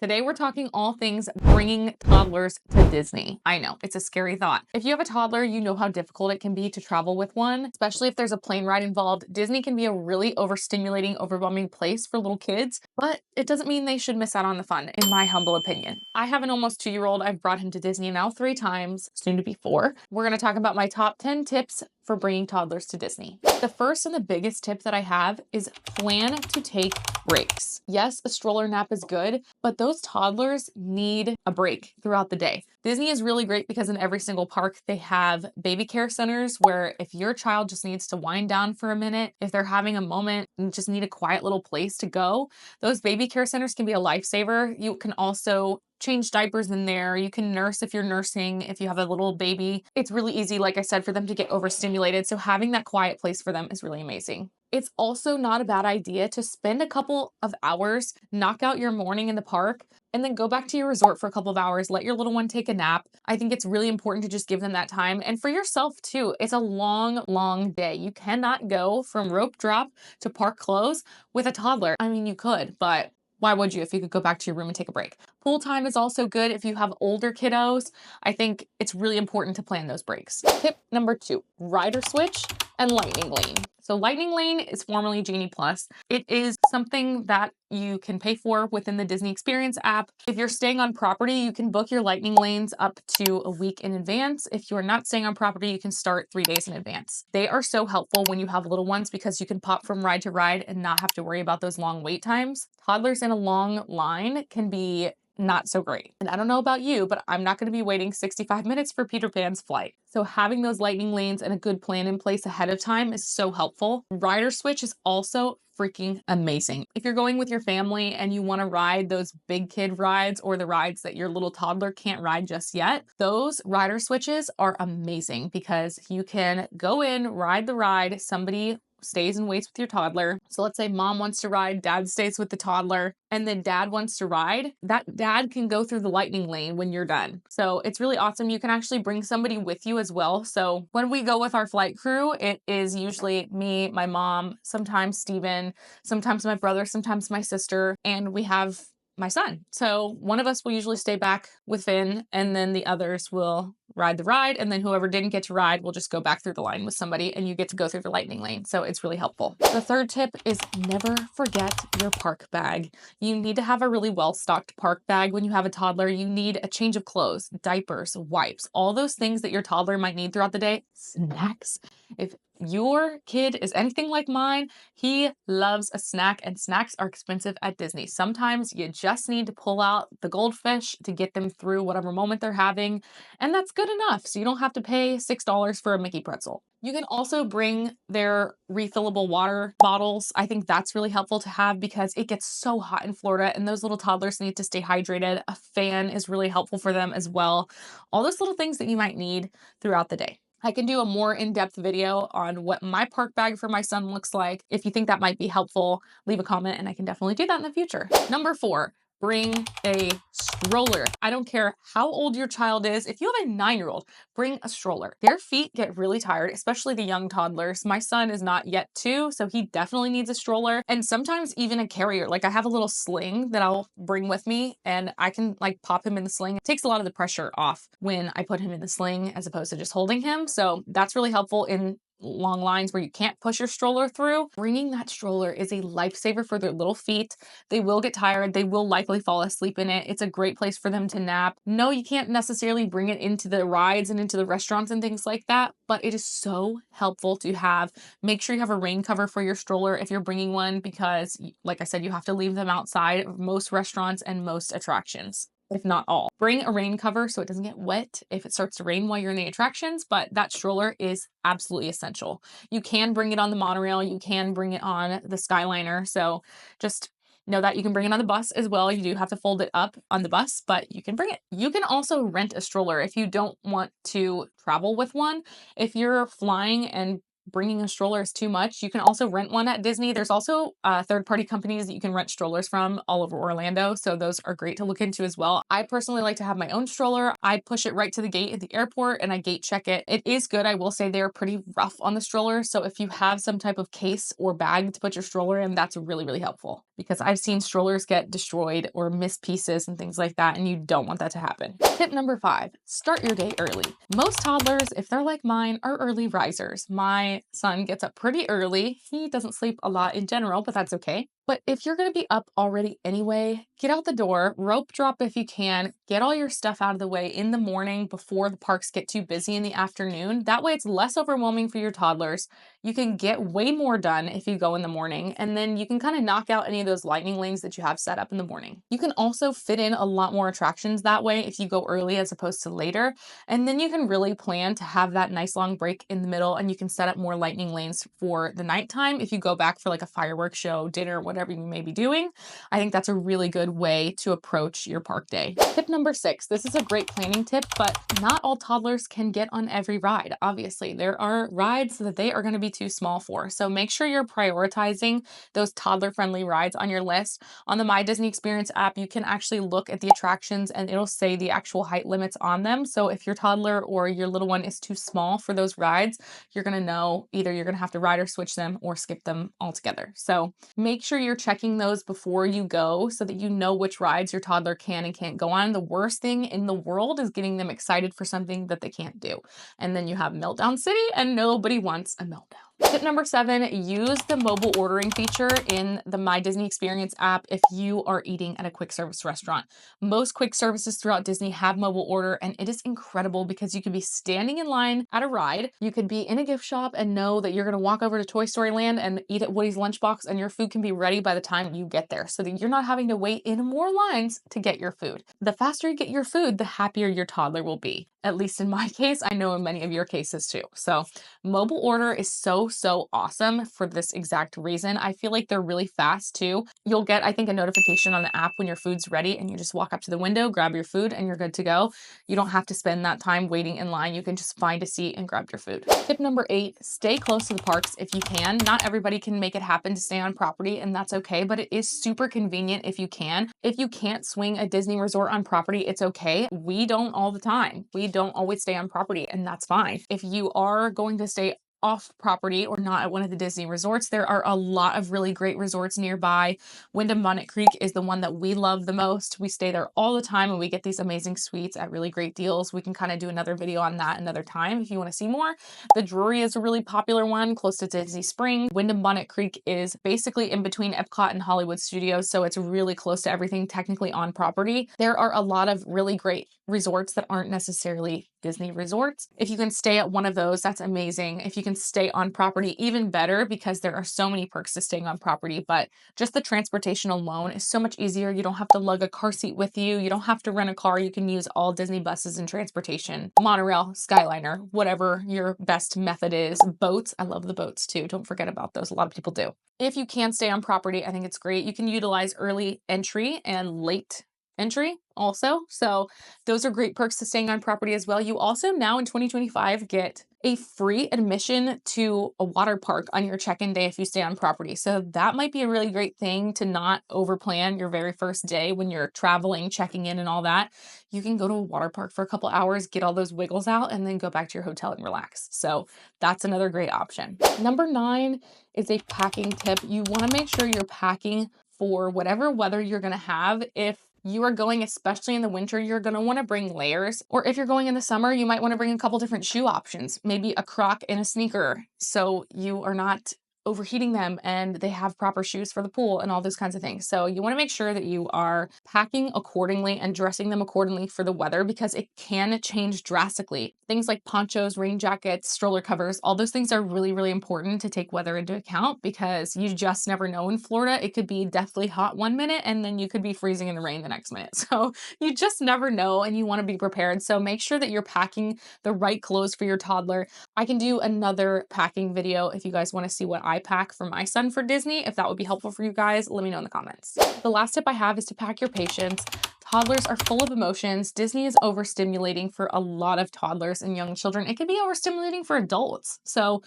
Today we're talking all things bringing toddlers to Disney. I know, it's a scary thought. If you have a toddler, you know how difficult it can be to travel with one, especially if there's a plane ride involved. Disney can be a really overstimulating, overwhelming place for little kids, but it doesn't mean they should miss out on the fun, in my humble opinion. I have an almost 2-year-old. I've brought him to Disney now 3 times, soon to be 4. We're going to talk about my top 10 tips for bringing toddlers to Disney. The first and the biggest tip that I have is plan to take breaks. Yes, a stroller nap is good, but those toddlers need a break throughout the day. Disney is really great because in every single park, they have baby care centers where if your child just needs to wind down for a minute, if they're having a moment and just need a quiet little place to go, those baby care centers can be a lifesaver. You can also change diapers in there. You can nurse if you're nursing, if you have a little baby. It's really easy, like I said, for them to get overstimulated. So having that quiet place for them is really amazing. It's also not a bad idea to spend a couple of hours, knock out your morning in the park, and then go back to your resort for a couple of hours, let your little one take a nap. I think it's really important to just give them that time. And for yourself too, it's a long, long day. You cannot go from rope drop to park close with a toddler. I mean, you could, but why would you if you could go back to your room and take a break? Pool time is also good if you have older kiddos. I think it's really important to plan those breaks. Tip number 2, rider switch and lightning lane. So lightning lane is formerly Genie Plus. It is something that you can pay for within the Disney Experience app. If you're staying on property, you can book your lightning lanes up to a week in advance. If you're not staying on property, you can start 3 days in advance. They are so helpful when you have little ones because you can pop from ride to ride and not have to worry about those long wait times. Toddlers in a long line can be not so great. And I don't know about you, but I'm not going to be waiting 65 minutes for Peter Pan's flight. So having those lightning lanes and a good plan in place ahead of time is so helpful. Rider switch is also freaking amazing. If you're going with your family and you want to ride those big kid rides or the rides that your little toddler can't ride just yet, those rider switches are amazing because you can go in, ride the ride, somebody stays and waits with your toddler. So let's say mom wants to ride, dad stays with the toddler, and then dad wants to ride. That dad can go through the lightning lane when you're done. So it's really awesome. You can actually bring somebody with you as well. So when we go with our flight crew, it is usually me, my mom, sometimes Steven, sometimes my brother, sometimes my sister, and we have my son. So one of us will usually stay back with Finn, and then the others will ride the ride, and then whoever didn't get to ride will just go back through the line with somebody, and you get to go through the lightning lane. So it's really helpful. The third tip is never forget your park bag. You need to have a really well-stocked park bag when you have a toddler. You need a change of clothes, diapers, wipes, all those things that your toddler might need throughout the day. Snacks. If your kid is anything like mine, he loves a snack, and snacks are expensive at Disney. Sometimes you just need to pull out the goldfish to get them through whatever moment they're having, and that's good enough. So you don't have to pay $6 for a Mickey pretzel. You can also bring their refillable water bottles. I think that's really helpful to have because it gets so hot in Florida and those little toddlers need to stay hydrated. A fan is really helpful for them as well. All those little things that you might need throughout the day. I can do a more in-depth video on what my park bag for my son looks like. If you think that might be helpful, leave a comment and I can definitely do that in the future. Number 4, bring a stroller. I don't care how old your child is. If you have a 9-year-old, bring a stroller. Their feet get really tired, especially the young toddlers. My son is not yet 2, so he definitely needs a stroller and sometimes even a carrier. Like I have a little sling that I'll bring with me and I can like pop him in the sling. It takes a lot of the pressure off when I put him in the sling as opposed to just holding him. So that's really helpful in long lines where you can't push your stroller through. Bringing that stroller is a lifesaver for their little feet. They will get tired. They will likely fall asleep in it. It's a great place for them to nap. No, you can't necessarily bring it into the rides and into the restaurants and things like that, but it is so helpful to have. Make sure you have a rain cover for your stroller if you're bringing one because, like I said, you have to leave them outside of most restaurants and most attractions, if not all. Bring a rain cover so it doesn't get wet if it starts to rain while you're in the attractions, but that stroller is absolutely essential. You can bring it on the monorail, you can bring it on the Skyliner, so just know that you can bring it on the bus as well. You do have to fold it up on the bus, but you can bring it. You can also rent a stroller if you don't want to travel with one. If you're flying and bringing a stroller is too much, you can also rent one at Disney. There's also third-party companies that you can rent strollers from all over Orlando, so those are great to look into as well. I personally like to have my own stroller. I push it right to the gate at the airport and I gate check it. It is good. I will say they're pretty rough on the stroller, so if you have some type of case or bag to put your stroller in, that's really, really helpful, because I've seen strollers get destroyed or miss pieces and things like that, and you don't want that to happen. Tip number 5, start your day early. Most toddlers, if they're like mine, are early risers. My son gets up pretty early. He doesn't sleep a lot in general, but that's okay. But if you're going to be up already anyway, get out the door, rope drop if you can, get all your stuff out of the way in the morning before the parks get too busy in the afternoon. That way it's less overwhelming for your toddlers. You can get way more done if you go in the morning, and then you can kind of knock out any of those lightning lanes that you have set up in the morning. You can also fit in a lot more attractions that way if you go early as opposed to later, and then you can really plan to have that nice long break in the middle, and you can set up more lightning lanes for the nighttime if you go back for like a fireworks show, dinner, whatever you may be doing. I think that's a really good way to approach your park day. Tip number 6, this is a great planning tip, but not all toddlers can get on every ride. Obviously, there are rides that they are going to be too small for. So make sure you're prioritizing those toddler-friendly rides on your list. On the My Disney Experience app, you can actually look at the attractions and it'll say the actual height limits on them. So if your toddler or your little one is too small for those rides, you're going to know either you're going to have to ride or switch them or skip them altogether. So make sure you're checking those before you go so that you know which rides your toddler can and can't go on. The worst thing in the world is getting them excited for something that they can't do. And then you have Meltdown City and nobody wants a meltdown. Tip number 7, use the mobile ordering feature in the My Disney Experience app if you are eating at a quick service restaurant. Most quick services throughout Disney have mobile order, and it is incredible because you could be standing in line at a ride, you could be in a gift shop and know that you're going to walk over to Toy Story Land and eat at Woody's Lunchbox, and your food can be ready by the time you get there so that you're not having to wait in more lines to get your food. The faster you get your food, the happier your toddler will be. At least in my case, I know in many of your cases too. So mobile order is so awesome for this exact reason. I feel like they're really fast too. You'll get, I think, a notification on the app when your food's ready and you just walk up to the window, grab your food, and you're good to go. You don't have to spend that time waiting in line. You can just find a seat and grab your food. Tip number 8, stay close to the parks if you can. Not everybody can make it happen to stay on property, and that's okay, but it is super convenient if you can. If you can't swing a Disney resort on property, it's okay. We don't all the time. We don't always stay on property, and that's fine. If you are going to stay off property or not at one of the Disney resorts, there are a lot of really great resorts nearby. Wyndham Bonnet Creek is the one that we love the most. We stay there all the time and we get these amazing suites at really great deals. We can kind of do another video on that another time if you want to see more. The Drury is a really popular one close to Disney Springs. Wyndham Bonnet Creek is basically in between Epcot and Hollywood Studios, so it's really close to everything technically on property. There are a lot of really great resorts that aren't necessarily Disney resorts. If you can stay at one of those, that's amazing. If you can stay on property, even better, because there are so many perks to staying on property, but just the transportation alone is so much easier. You don't have to lug a car seat with you. You don't have to rent a car. You can use all Disney buses and transportation, monorail, Skyliner, whatever your best method is. Boats, I love the boats too. Don't forget about those. A lot of people do. If you can stay on property, I think it's great. You can utilize early entry and late entry also. So those are great perks to staying on property as well. You also now in 2025 get a free admission to a water park on your check-in day if you stay on property. So that might be a really great thing to not overplan your very first day when you're traveling, checking in and all that. You can go to a water park for a couple hours, get all those wiggles out, and then go back to your hotel and relax. So that's another great option. Number 9 is a packing tip. You want to make sure you're packing for whatever weather you're going to have. If you are going, especially in the winter, you're going to want to bring layers. Or if you're going in the summer, you might want to bring a couple different shoe options, maybe a Croc and a sneaker, so you are not overheating them and they have proper shoes for the pool and all those kinds of things. So you want to make sure that you are packing accordingly and dressing them accordingly for the weather, because it can change drastically. Things like ponchos, rain jackets, stroller covers, all those things are really important to take weather into account, because you just never know in Florida. It could be deathly hot one minute and then you could be freezing in the rain the next minute. So you just never know and you want to be prepared. So make sure that you're packing the right clothes for your toddler. I can do another packing video if you guys want to see what I pack for my son for Disney. If that would be helpful for you guys, let me know in the comments. The last tip I have is to pack your patience. Toddlers are full of emotions. Disney is overstimulating for a lot of toddlers and young children. It can be overstimulating for adults. So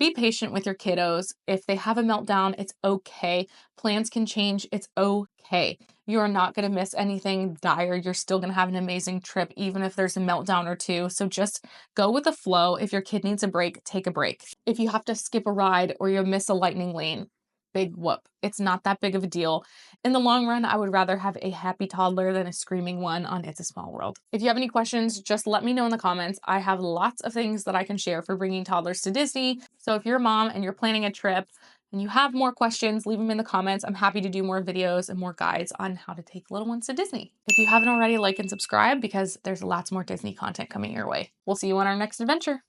Be patient with your kiddos. If they have a meltdown, it's okay. Plans can change. It's okay. You're not going to miss anything dire. You're still going to have an amazing trip, even if there's a meltdown or two. So just go with the flow. If your kid needs a break, take a break. If you have to skip a ride or you miss a lightning lane, big whoop. It's not that big of a deal. In the long run, I would rather have a happy toddler than a screaming one on It's a Small World. If you have any questions, just let me know in the comments. I have lots of things that I can share for bringing toddlers to Disney. So if you're a mom and you're planning a trip and you have more questions, leave them in the comments. I'm happy to do more videos and more guides on how to take little ones to Disney. If you haven't already, like and subscribe because there's lots more Disney content coming your way. We'll see you on our next adventure.